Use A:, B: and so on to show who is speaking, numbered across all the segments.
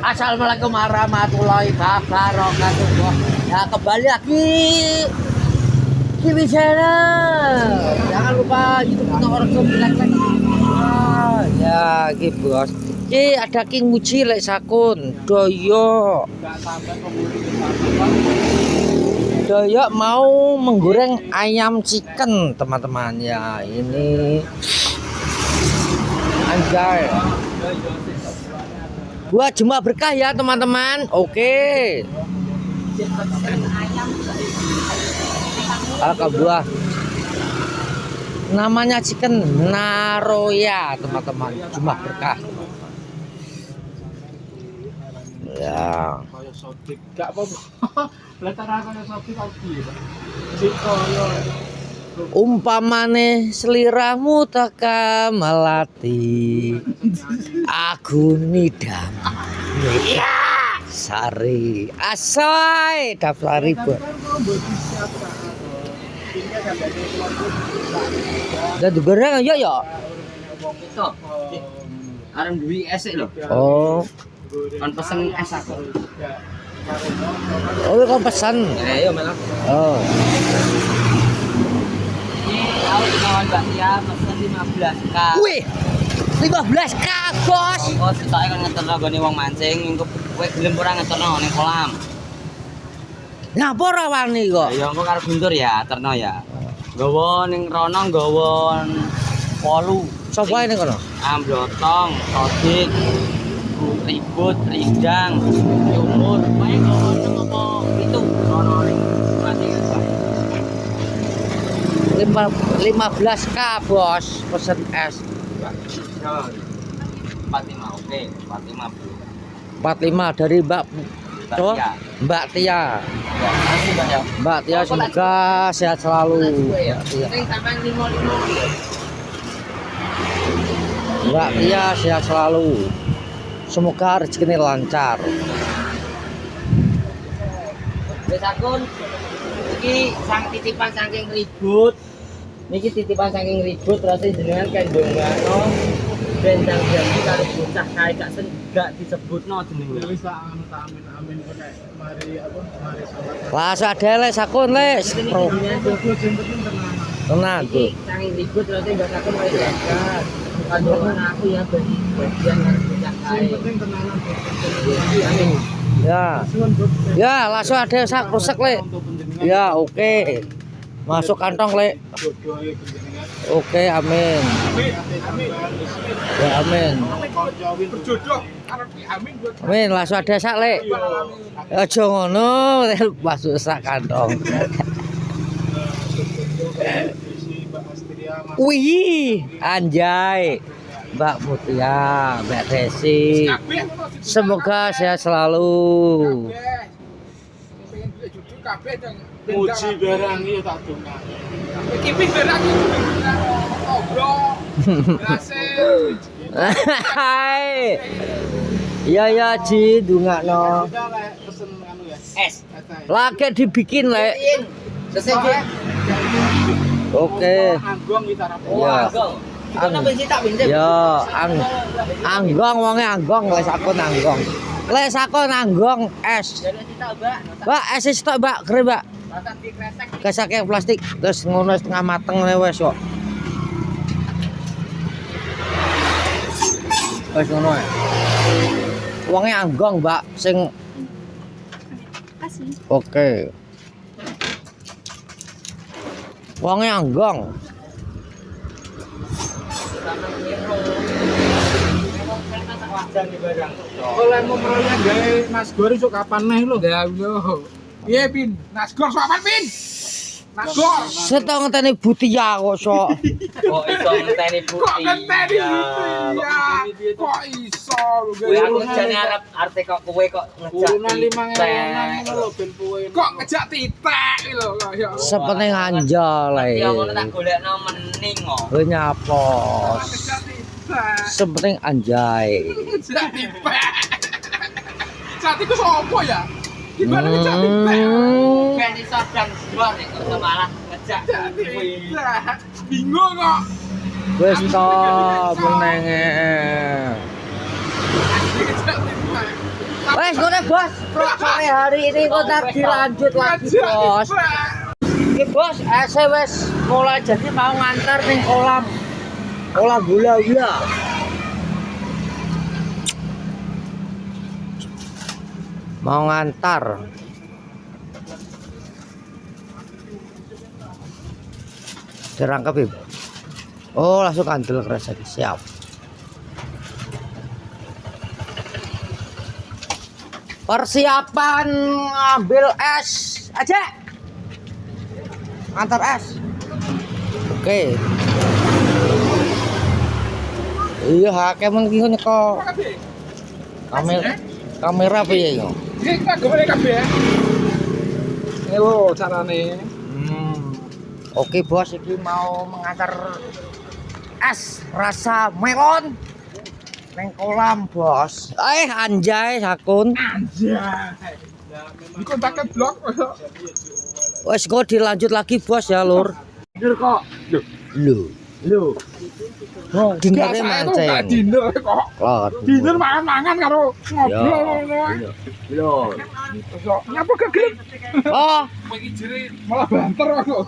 A: Assalamualaikum warahmatullahi wabarakatuh. Ya kembali lagi Kiwi Channel. Jangan lupa YouTube kita orang like. Ya gitu bos. Ki ada King Muji lek sakun. Doyo mau menggoreng ayam chicken teman-teman ya. Ini anjay. Buat Jumat berkah ya teman-teman. Oke. Kakak buah. Namanya chicken Naroya teman-teman. Jumat berkah. Ya. Umpamane seliramu takkan melati, aku nidam. Ya, sari asoy daftar ribut. Dan digoreng aja ya.
B: Itu. Areng duwi esek lho.
A: Oh.
B: Kan pesen es aku.
A: Oh, kau pesan.
B: Ayo malah.
A: Oh.
B: Ini aku kawan Mbak Tia pesen 15k.
A: Wih. 15k, Bos.
B: Oh, setoke kan ngeterno gone wong mancing, engko kowe gelem ora ngeterno ning kolam.
A: Ngapa ora wani kok?
B: Ya engko karo Guntur ya, terno ya. Nggawa ning rono nggawa polu.
A: Sopo ini kono?
B: Amblotong, sodik, ribut, rindang, umur, pae nggawa apa itu rono ning mancing.
A: 15k, Bos. Pesen es.
B: 45, oke, 45 bro.
A: 45 dari Mbak Cok,
B: Tia.
A: Mbak Tia.
B: Ya, makasih Mbak ya.
A: Mbak Tia semoga sehat selalu. Mbak Tia.
B: Sing sampean 55.
A: Mbak Tia sehat selalu. Semoga rezekinya lancar.
B: Wis akun iki sang titipan saking ribut. Niki titipan saking ribut terus jenengan kan ndongakno bentang jadi karo bocah kae gak disebutno jenenge.
C: Wis tak amin amin kok mari apa mari salat.
A: Lah sadele sakun les.
C: Jogo sing penting tenanan.
A: Tenang,
B: Iki
A: Bu.
B: saking ribut terus mbak akun mari jagat. Kandungan aku ya bagian karo bocah kae.
C: Sing penting tenanan.
B: Amin.
A: Ya.
C: Suwun Bud.
A: Ya, langsung ada sak rusek, Le. Ya, oke. Masuk kantong, Le.
C: Jodohe panjenengan.
A: Oke, amin.
C: Amin. Amin.
A: Ya, amin.
C: Kanca berjodoh karo Ki Amin Bud.
A: Amin, langsung ada sak, Le. Aja ngono, masuk sak kantong.
C: Si Mbak Astria Mas.
A: Wih, anjay. Mbak Mutia, Mbak Desi.
C: Kabeh ngono sing
A: Semoga sehat selalu.
C: kabeh. Pengen duwe jodoh kabeh yang muji barang iki tak dongakno. Iki ping barang iki ngobrol. Berhasil.
A: Hai. Iya ya Ji, dungakno.
C: Kita lek pesen anu ya.
B: Es.
A: Lagi dibikin, Le.
B: Selesai.
A: Oke.
C: Anggong iki tarap.
A: Iya.
B: Itu napa sih tak pinjem?
A: Ya, anggong wonge anggong, les akon anggong. Les akon anggong es.
B: Jadi kita Mbak.
A: Mbak, es stok, Mbak, keren, Mbak.
B: Masak di kresek.
A: Kesake plastik terus ngono setengah mateng wes kok. Wes ngono ya. Wonge anggong, Mbak, sing
D: Kasih.
A: oke. Wonge anggong.
C: Oleh mau meroyan gawe nasgor iso kapan neh lho. Ya lho. Piye Pin? Nasgor sok kapan Pin? Nasgor.
A: Setong ngenteni Butia kok sok.
B: Kok iso ngenteni
C: Kok
B: putih?
C: ngenteni gitu ya? Kok iso lho
B: Kowe aku ngejane arep arte kok kowe kok ngejak.
C: urunan 5.000 ngono lho ben puwe. Kok ngejak titek lho kok ya.
A: Sepenting anjal
B: Ya ngono
A: ae.
B: tak golekno mening kok.
A: Kowe nyapos.
C: Ngejak titek.
A: Sepenting anjay.
C: Ngejak titek. Saat itu sopo ya? Gimana ngejak titek?
B: Kan iso dan luar nek kok malah ngejak
C: Ngejak
B: kowe.
C: titek. Bingung kok.
A: Wis to menenge.
C: Ngejak titek.
A: Wes kok bos, sore hari ini kok dilanjut lagi bos. Ini bos, saya wes mulai jadi mau ngantar nih kolam gula. Mau ngantar. Dirangkap ibu. Oh langsung kandel keras lagi siap. Persiapan ambil es aja. Antar es. Oke. Iya hakem mungkin kok. Kamera piye yo?
C: Iki tak gomene kabeh. Ini lho carane.
A: Oke bos, ini mau mengantar es rasa melon neng kolam bos. Anjay sakun.
C: Anjay. Iku pakai blok.
A: Wes kok dilanjut lagi bos ya lur.
C: Dinner kok. Lho.
A: Oh, dinere mancing.
C: Dinner kok.
A: Lor.
C: Dinner mangan-mangan karo ngobrol ngono.
A: Lho.
C: Nyapa gegel?
A: Oh,
C: Malah banter aku.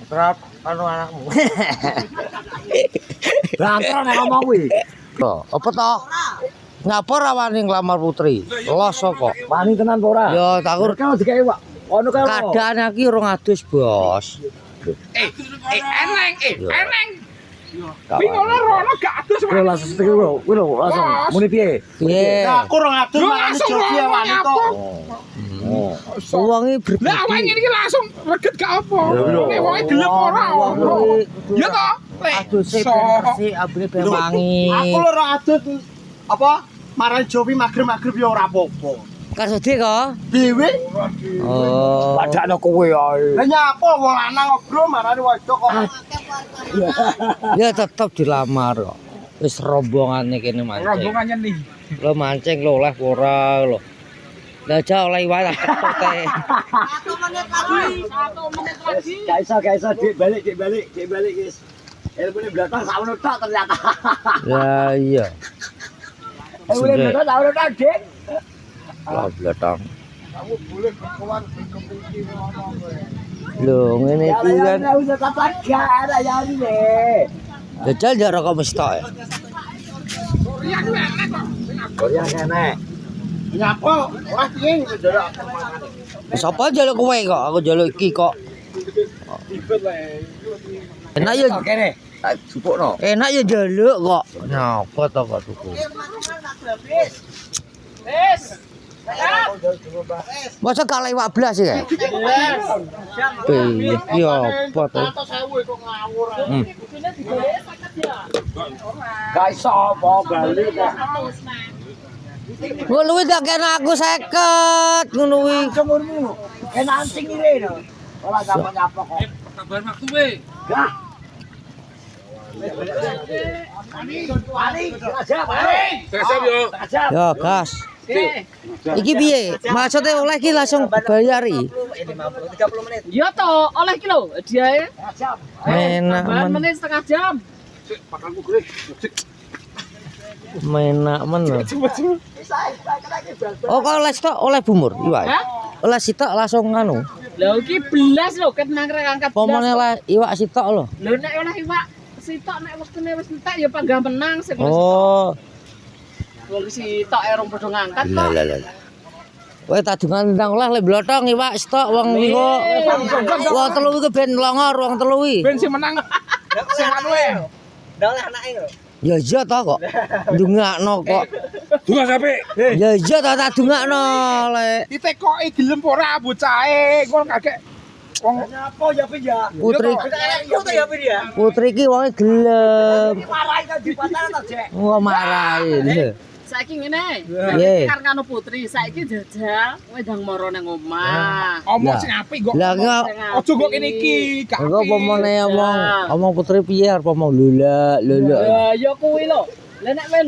A: terap anu anakmu. Banter nek ngomong kuwi. Loh, apa to? Ngapa ora wani nglamar putri? Los kok.
B: Wani tenan apa ora?
A: Ya takur
B: Kau digawe Pak. Ono kae.
A: keadaan iki urung adus, Bos.
C: Eneng. Kuwi ngono rono gak adus.
B: Kowe langsung setek lho. Kowe lho langsung muni piye?
A: Piye?
B: Aku ora adus makane joki wani to.
A: Wong iki
C: Lah awake
A: berbeda.
C: iki langsung reget gak apa. Nek wong gelem ora. Ya to?
A: Adus e bersih, abine ben wangi.
B: Aku lho ora adus apa? Marani Jopi magrib-magrib ya ora apa-apa.
A: Kan sedih kok.
B: Dhewe
A: Oh.
B: padakno kowe ae. Lah nyapa wong lanang ngobrol marani wedok kok.
A: Ya tetep dilamar kok. Wis rombongane kene mancing.
C: Rombongannya nih.
A: Lo mancing lo oleh ora lo. Lah aja oleh iwak tak teh.
C: 1 menit lagi.
B: Gak iso dik balik guys. Ilmune belakang sak menit tok ternyata.
A: Ya iya.
B: Ilmune belakang sak menit tok dik.
A: Lah belakang.
C: Kamu boleh berkawan berkempiki ngono kowe.
A: Lho ngene iki kan.
B: Ya usah tapakan ya ini.
A: Jajal jarak kok mesti tok.
C: Korea ku enak kok.
B: Korea kene. Nyapa? Wah piye ndelok.
A: Sapa jaluk kowe kok? Aku jaluk iki kok.
C: Ribet lah.
A: Enak ya.
B: Kene. Tak jupukno.
A: Enak ya jaluk kok. Nyapa to kok tuku.
C: Wes.
A: Masa gak lewat blas ya? Piye iki apa to?
C: 100.000 kok ngawur.
B: Gak iso apa balik kok.
A: Ngono kuwi tak kena aku 50 ngono kuwi.
B: Cemurmu. Enak sing ngire no. Ora nyapa kok.
C: Kabar waktu we.
B: Gah. Ani,
C: Kasep yo.
A: Ya gas. Iki piye? Maksudnya oleh iki langsung bayari.
B: 30 menit.
D: Ya toh, oleh kilo dia
A: Enak
D: bahan
A: men.
D: menit setengah jam.
C: Sik pakanku gede.
A: Enak men. Oh kok oleh stok oleh bumur iwak.
D: Hah?
A: Oleh sitok langsung anu.
D: Lho iki belas lho ket nang rek angkat
A: Pomone
D: belas.
A: oleh iwak sitok lho.
D: Lho nek oleh iwak sitok nek wektune wis entek ya panggang menang sing
A: Oh.
D: wong sitok erong padha ngangkat
A: Lah
D: kok.
A: lah lah. Kowe tadungan ndang oleh le blotong iwak stok wong iku. Wong telu iki ben longor wong telu iki.
C: Ben sing menang. Sing anu e.
B: Ndak oleh anake lho.
A: Ya iya to kok. Ndungakno kok.
C: Dunga sampe.
A: Ya iya to tak dungakno le.
C: Ditekoki gelem ora bocahe. Ngono kagek. Wong
B: Nyapa ya pi ya.
A: Putri
B: Aku tuh ya pi ya.
A: Putri iki wonge gelem.
B: Marahi kan di pacaran ta, Jek.
A: Wong marahi lho.
D: Saiki ngene.
A: Piye?
D: Kar karo putri, saiki jajal wedang moro nang omah.
C: omong
A: Lah.
C: sing apik kok.
A: Lah kok
C: Ojo kok kene iki, gak
A: engko
C: apik.
A: pomone omong Putri piye arep omong lula.
D: Lah ya kuwi lho. Lah nek we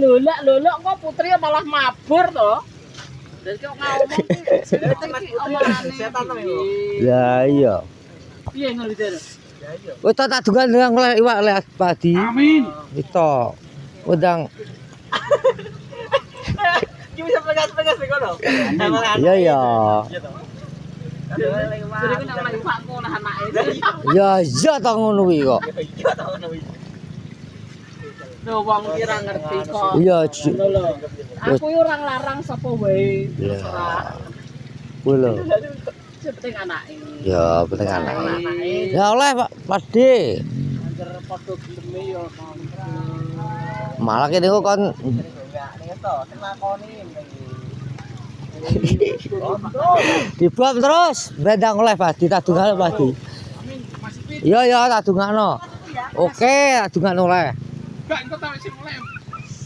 D: lolak kok putri malah mabur to. Dadi kok ngomong iki omongane setan to.
A: Ya iya.
D: Piye ngono iki?
A: Wis tak dungan ndang oleh iwak oleh padi.
C: Amin.
A: Itu. Wedang
B: Iki bisa pegas-pegas iki kono.
A: Iya ya.
D: Jadi ku nang lagi pakku nah anake.
A: Ya iya ta ngono kuwi kok.
D: Lho wong ki ora ngerti kok.
A: Iya.
D: Lho lho. Aku yo ora nglarang sapa wae.
A: Ya.
D: Terserah.
A: Kuwi lho.
D: Sing penting anake.
A: Ya penting anak.
D: Anake.
A: Ya oleh Pak Pasdi.
D: Anjer padha geleme yo konco.
A: Malah kene kok kon dibom terus bendang oleh Pasdi tak dungakno Pasdi. Iya ya tak dungakno. Oke, tak dungakno oleh.
C: Enggak, engko tak wis mulai.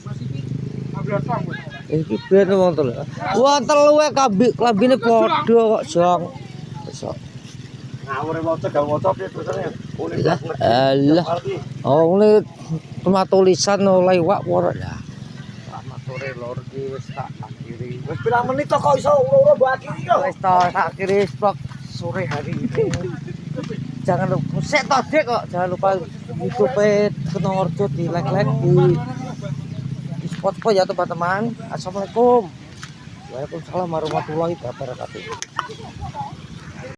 C: Mas iki 15 tahun.
A: Iki ben wong telu. Wong telu e klambine padha kok, Jong. Besok.
E: Ngawur waca gak waca piye terusane.
A: Alah. Oh, ini cuma tulisan oleh wak ora ya.
E: Selamat sore lor iki wis tak akhiri. Wis pirang menit kok iso ora mbok akhiri kok.
A: Wis tak akhiri vlog sore hari ini. Jangan lupa set toh Dek kok. Jangan lupa YouTube Kenoorjo di like-like di spot-spot ya teman-teman. Assalamualaikum. Waalaikumsalam warahmatullahi wabarakatuh.